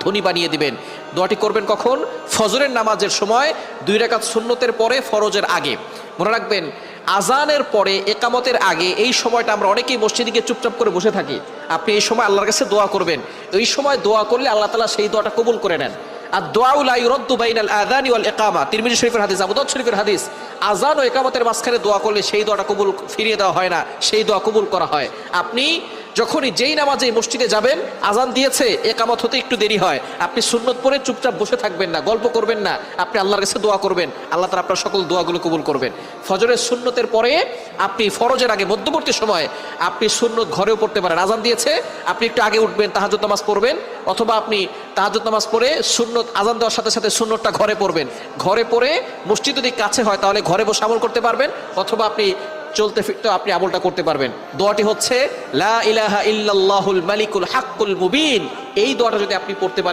ধনী বানিয়ে দিবেন। দোয়াটি করবেন কখন? ফজরের নামাজের সময় 2 রাকাত সুন্নতের পরে, ফরজের আগে। মনে রাখবেন, আজানের পরে, একামতের আগে এই সময়টা আমরা অনেকেই মসজিদে গিয়ে চুপচাপ করে বসে থাকি। আপনি এই সময় আল্লাহর কাছে দোয়া করবেন। এই সময় দোয়া করলে আল্লাহ তাআলা সেই দোয়াটা কবুল করে নেন। আর দোয়া লা ইউরাদ্দু বাইনাল আযানি ওয়াল ইকামা, তিরমিজি শরীফের হাদিস, আবু দাউদ শরীফের হাদিস। আজান ও ইকামতের মাঝখানে দোয়া করলে সেই দোয়াটা কবুল ফিরিয়ে দেওয়া হয় না, সেই দোয়া কবুল করা হয়। আপনি যখনই যেই নামাজে মসজিদে যাবেন, আজান দিয়েছে, একামত হতে একটু দেরি হয়, আপনি সুন্নত পড়ে চুপচাপ বসে থাকবেন না, গল্প করবেন না, আপনি আল্লাহর কাছে দোয়া করবেন। আল্লাহ তাআলা আপনার সকল দোয়াগুলো কবুল করবেন। ফজরের সুন্নতের পরে আপনি ফরজের আগে মধ্যবর্তী সময় আপনি সুন্নত ঘরেও পড়তে পারেন। আজান দিয়েছে, আপনি একটু আগে উঠবেন, তাহাজ্জুদ নামাজ পড়বেন, অথবা আপনি তাহাজ্জুদ নামাজ পড়ে সুন্নত আজান দেওয়ার সাথে সাথে সুন্নতটা ঘরে পড়বেন। ঘরে পড়ে মসজিদ যদি কাছে হয় তাহলে ঘরে বসে আমল করতে পারবেন, অথবা আপনি চলতে ফিরতে আপনি আমলটা করতে পারবেন। দোয়াটি হচ্ছে লা ইলাহা ইল্লাল্লাহুল মালিকুল হাক্কুল মুবিন। এই দোয়াটা যদি আপনি পড়তে পারেন